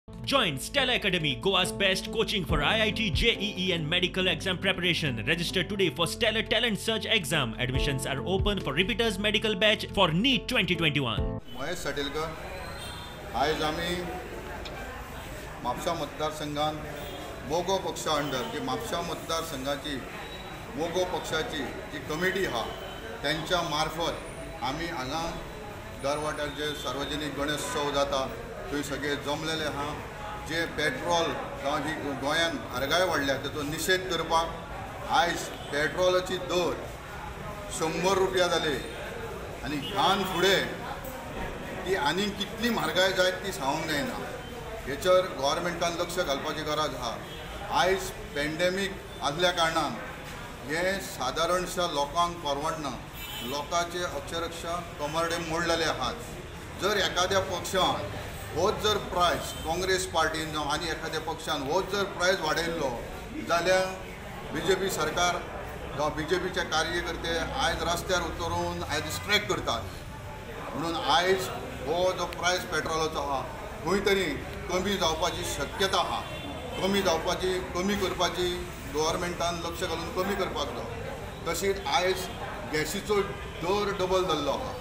Join Stella Academy, Goa's best coaching for IIT, JEE and medical exam preparation. Register today for Stellar Talent Search exam. Admissions are open for repeaters medical batch for NEET 2021. Mahesh Satelkar आयज आमी म्हापसा मतदारसंघान मोगो पक्षा under की म्हापसा मतदारसंघाची मोगो पक्षाची जी committee हा त्यांच्या मार्फत आमी हांगा दर वाट्यार जे सार्वजनीक गणेशोत्सव जाता थंय सगळे जमलेले हा जे पेट्रोल जावं जी गोंयान म्हारगाय वाडल्या ताचो निशेध करपाक आयज पेट्रोलाची दर 100 रुपया जाले आनी ह्यान फुडें ती आनी कितली म्हारगाय जायत ती सांगूंक जायना. हेचेर गव्हर्मेंटान लक्ष घालपाची गरज आहा. आयज पेंडेमीक आसल्या कारणान हे सादारणशा लोकांक परवडना. लोकांचे अक्षरशः कमरडे मोडलेले आहात. जर एखाद्या पक्षान होच जर प्रायस काँग्रेस पार्टीन जावं आनी एखाद्या पक्षान होच जर प्रायस वाडयल्लो जाल्यार BJP सरकार जावं BJPचे कार्यकर्ते आयज रस्त्यार उतरून आयज स्ट्रायक करतात. म्हणून आयज हो जो प्रायस पेट्रोलाचो आहा खंय तरी कमी जावपाची शक्यता आहा. कमी करपाची गव्हर्मेंटान लक्ष घालून कमी करपाक जाय. तशीच आयज गॅसीचो दर डबल जाल्लो आहा.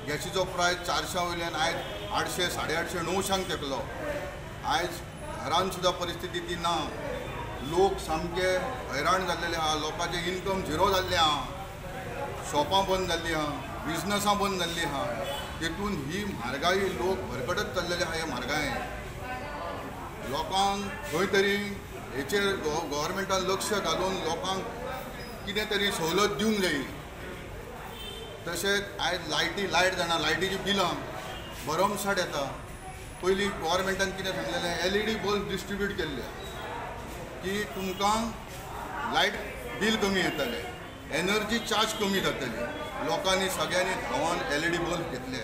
गॅसीचो प्रायस 400 वयल्यान आयज 800, 850, 900 तेकलो. आयज घरान सुद्दां परिस्थिती ती ना. लोक सामके हैराण जाल्लेले आहा. लोकांचे इनकम झिरो जाल्ले आहा. शॉपां बंद जाल्लीं आहा. बिजनसां बंद जाल्लीं आहा. तेतून ही म्हारगाई लोक भरकडत चाललेले आहा. हे म्हारगाय लोकांक खंय तरी हेचेर गव्हर्मेंटान लक्ष घालून लोकांक कितें तरी सवलत दिवंक जाय. तशेंच आयज लायट जाणा लायटीची बिलां भरमसाट येता. पयलीं गव्हर्मेंटान कितें सांगलेलें LED बल्ब डिस्ट्रिब्यूट केल्ले की तुमकां लायट बील कमी येतले, एनर्जी चार्ज कमी जातली. लोकांनी सगळ्यांनी धांवन LED बल्ब घेतले,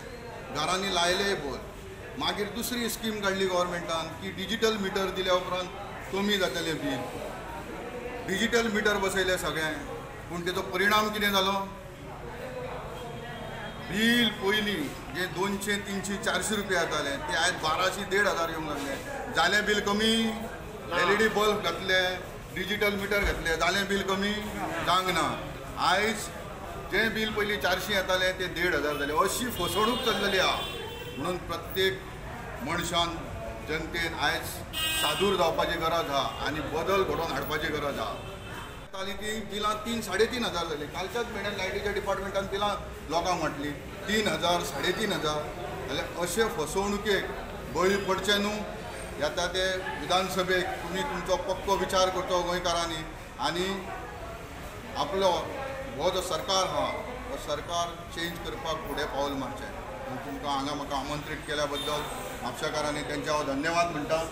घरांनी लायले बल्ब. मागीर दुसरी स्कीम काडली गव्हर्मेंटान की डिजिटल मिटर दिल्या उपरांत कमी जातलें बील. डिजिटल मिटर बसयले सगळें. पूण तेचो परिणाम कितें जालो? बील पयलीं जे 200, 300, 400 रुपया येताले ते आयज 1200, 1500 येवंक लागले. जालें बील कमी. LED बल्ब घातले, डिजिटल मिटर घातले, जालें बील कमी जावंक ना. आयज जें बील पयलीं 400 येतालें ते 1500 जालें. अशी फसवणूक चल्लेली आहा. म्हणून प्रत्येक मनशान जनतेन आयज सादूर जावपाची गरज आहा आनी बदल घडोवन हाडपाची गरज आहा. ती बिलां 3,000-3,500 जाली. कालच्याच म्हयन्यान लायटीच्या डिपार्टमेंटान बिलां लोकांक म्हटली 3,000, 3,500 जाल्यार अशे फसवणुकेक बळी पडचे न्हू. येता ते विधानसभेक तुमी तुमचो पक्को विचार करचो गोंयकारांनी आनी आपलो हो जो सरकार आहा हो सरकार चेंज करपाक फुडें पावल मारचें. तुमकां हांगा म्हाका आमंत्रीत केल्या बद्दल म्हापशेकारांनी त्यांच्या हांव धन्यवाद म्हणटा.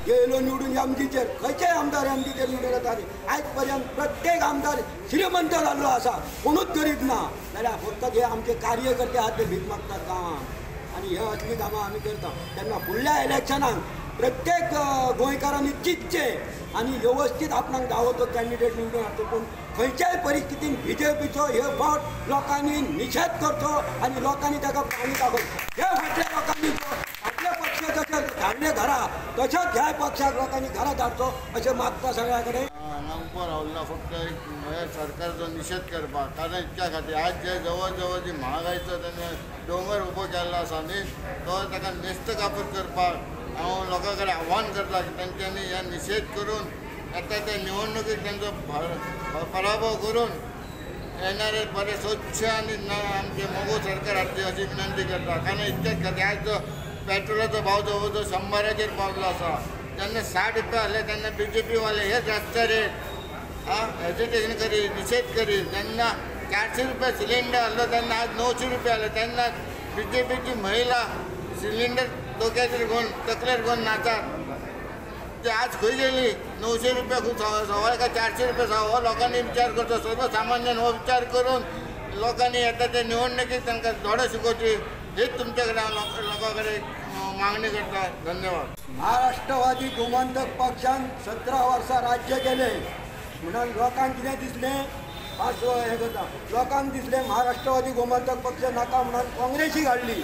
गेलो निवडून एमडीचेर खंयचेय आमदार एमडीचेर निवडून येताले. आयज पर्यंत प्रत्येक आमदार श्रीमंत जाल्लो आसा, कोणूच गरीब ना. जाल्यार फक्त जे आमचे कार्यकर्ते आहात ते भीक मागतात गांवांत आनी हे असली कामां आमी करता. तेन्ना फुडल्या इलेक्शनाक प्रत्येक गोंयकारांनी चिंतचे आनी व्यवस्थीत आपणाक जावो तो कॅन्डिडेट निवडून हाडचो. पूण खंयच्याय परिस्थितीन BJPचो हे फट लोकांनी निशेध करचो आनी लोकांनी ताका पाणी दाखोवचो. हे फाटल्या लोकांनी आपल्या पक्ष जशे धाडले घरा तशेंच ह्या पक्षाक लोकांनी घरा धाडचो अशें मागता सगळ्या कडेन. हांगा उबो रावल्लो फक्त सरकारचो निशेध करपाक. कारण इतक्या खातीर आज जे जवळ जवळ जी महागायचो तेणे दोंगर उबो केल्लो आसा न्ही तो ताका नेस्त कापूस करपाक हांव लोकां कडेन आव्हान करता की तेंच्यांनी हे निशेध करून येता ते निवडणुकीक तेंचो पराभव करून येणारे बरे स्वच्छ आनी आमचे मोगो सरकार हाडची अशी विनंती करता. कारण इतकेच खातीर आज जो पेट्रोलाचो भाव जवळ जवळ 100चेर पावलो आसा. जेन्ना 60 रुपया आहले तेन्ना BJP वाले हेच रस्त्यार हेजिटेशन करी निशेध करी. जेन्ना 400 रुपया सिलिंडर आहलो तेन्ना आज 900 रुपया आहले. तेन्ना BJPची महिला सिलिंडर दोक्याचेर घेवन तकलेर घेवन नाचात. ते आज खंय गेली? 900 रुपया खूब सवाय का 400 रुपया सवा. हो लोकांनी विचार करचो. सर्वसामान्यान हो विचार करून लोकांनी येता ते निवडणुकीक तांकां धडो शिकोवची हीच तुमचे कडेन हांव लोकां कडेन मागणी करता. धन्यवाद. महाराष्ट्रवादी गोमंतक पक्षान 17 वर्सां राज्य केले म्हणून लोकांक कितें दिसलें हे करता. लोकांक दिसलें महाराष्ट्रवादी गोमंतक पक्ष नाका म्हणून काँग्रेसीक हाडली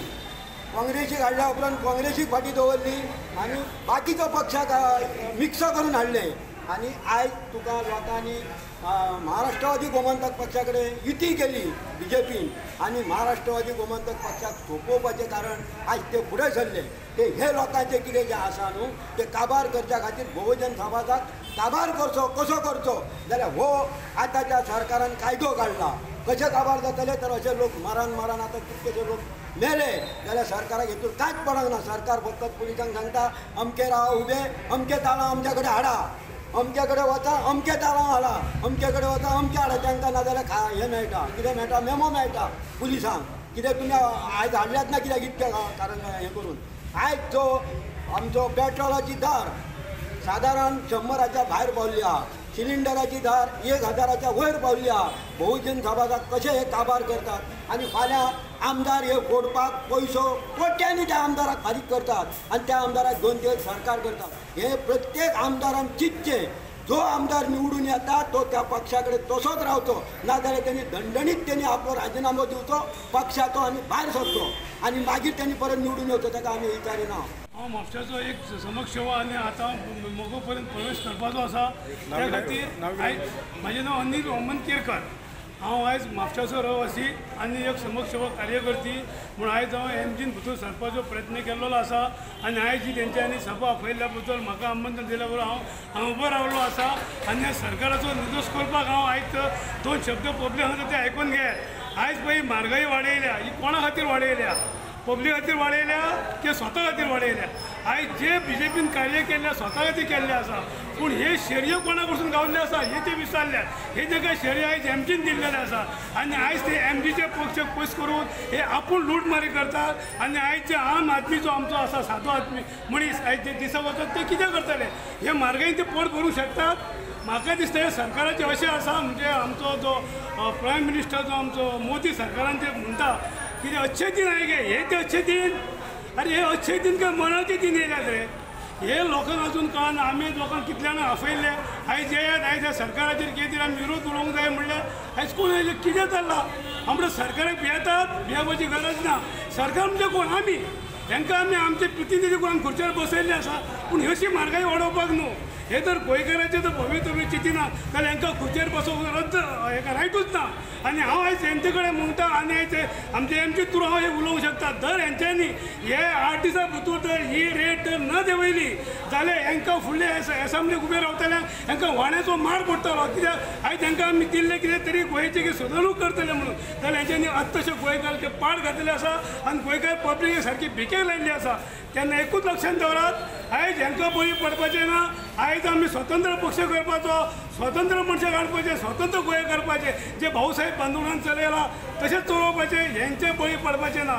काँग्रेसीक हाडल्या उपरांत काँग्रेसीक फाटी दवरली आनी बाकीचो पक्षाक मिक्स करून हाडले आनी आयज तुका लोकांनी महाराष्ट्रवादी गोमंतक पक्षा कडेन युती केली BJPन आनी महाराष्ट्रवादी गोमंतक पक्षाक सोंपोवपाचें कारण आयज ते फुडें सरले ते हे लोकांचें कितें जें आसा न्हू ते काबार करच्या खातीर बहुजन समाजाक काबार करचो कसो करचो जाल्यार हो आतांच्या सरकारान कायदो काडला कशें काबार जातले तर अशे लोक मारान आतां कितकेशे लोक मेले जाल्यार सरकाराक हेतून कांयच पडक ना सरकार फकत पुलिसांक सांगता अमके राहा उबे अमके ताळां आमच्या कडेन हाडा अमके कडेन वचा अमके ताळां हाडा अमके कडेन वचा अमके हाडा तांकां नाजाल्यार हें मेळटा कितें मेळटा मेमो मेळटा पुलिसांक कितें तुमी आयज हाडल्यात ना कित्याक इतकें कारण हें करून आयज जो आमचो पेट्रोलाची दर सादारण 100च्या भायर पावल्ली आहा सिलिंडराची दर 1000च्या वयर पावल्ली आहा बहुजन समाजाक कशें हे काबार करतात आनी फाल्यां आमदार हे फोडपाक पयसो कोट्यांनी त्या आमदाराक फारीक करतात आनी त्या आमदाराक घेवन ते सरकार करतात हे प्रत्येक आमदारान चिंतचें जो आमदार निवडून येता तो त्या पक्षा कडेन तसोच रावचो नाजाल्यार त्यांनी दणदणीत त्यांनी आपलो राजिनामो दिवचो पक्षाचो आनी भायर सरचो आनी मागीर त्यांनी परत निवडून येवचो ताका आमी विचारिना हांव म्हापशाचो एक समाजसेवा आनी आतां मोगो पर्यंत प्रवेश करपाचो आसा त्या खातीर आयज म्हजें नांव अनिल वामन केरकर हांव आयज म्हापशाचो रहिवासी आनी एक समाजसेवा कार्यकर्ती म्हूण आयज हांव एमजीन भितर सरपाचो प्रयत्न केल्लो आसा आनी आयज जी तेंच्यांनी सभा आपयल्ल्या बद्दल म्हाका आमंत्रण दिल्या बरोबर हांव उबो रावलो आसा आनी ह्या सरकाराचो निर्दोश करपाक हांव आयज 2 शब्द पब्लीक हांगा ते आयकून घे आयज पळय म्हारगाई वाडयल्या ही कोणा खातीर वाडयल्या पब्लीक खातीर वाडयल्या की स्वता खातीर वाडयल्या आयज जे BJPन कार्य केल्लें स्वता खातीर केल्लें आसा पूण हे शेरयो कोणा कडसून गावल्ले आसा हे ते विचारल्यात हे ताका शेरयो आयज एमजीन दिल्लेले आसा आनी आयज ते एमजीचे पक्ष पयस करून हे आपूण लूटमारी करतात आनी आयज जे आम आदमी जो आमचो आसा सादो आदमी मनीस आयज जे दिसा वचत ते कितें करतले हे म्हारगायेन ते पोट भरूंक शकतात म्हाका दिसता हे सरकाराचें अशें आसा म्हणजे आमचो जो प्रायम मिनिस्टर जो आमचो मोदी सरकारान ते म्हणटा कितें अच्छे दिन आयगे हे ते अच्छे दिन अरे हे अच्छे दिन काय मनाचे दिन येयल्यात रे हे लोकांक अजून कळना आमी लोकांक कितल्यान आफयल्ले आयज येयात आयज ह्या सरकाराचेर कितें आमी विरोध उलोवंक जाय म्हणल्यार आयज कोण आयले कितें जाल्ला आमच्या सरकाराक भियेतात भियेवपाची गरज ना सरकार म्हणजे कोण आमी तांकां आमी आमचे प्रतिनिधी करून खुर्चेर बसयल्ले आसा पूण अशी म्हारगाय वाडोवपाक न्हू हे जर गोंयकारांचें जर भवितव्य चिंतिना जाल्यार हांकां खुर्चेर बसोवंक रद्द हेका रायटूच ना आनी हांव आयज हेंचे कडेन म्हणटा आनी आयज आमचे एमचे थ्रू हांव हे उलोवंक शकता जर हेंच्यांनी हे 8 दिसां भितर जर ही रेट जर न देंवयली जाल्यार हांकां फुडले एसांब्लीक उबे रावतल्यांक हांकां वाण्याचो मार पडटलो कित्याक आयज हांकां आमी दिल्ले कितें तरी गोंयचे कितें सुदारूंक करतले म्हणून जाल्यार हेंच्यांनी आतां तशे गोंयकार ते पाड घातले आसा आनी गोंयकार पब्लीक सारकी भिकेक लायिल्ली आसा तेन्ना एकूच लक्षांत दवरात आयज हांकां बळी पडपाचें ना आयज आमी स्वतंत्र पक्ष करपाचो स्वतंत्र मनशां काडपाचे स्वतंत्र गोंय करपाचे जे भाऊसाहेब बांदोडान चलयला तशेंच चलोवपाचें हेंचे बळी पडपाचें ना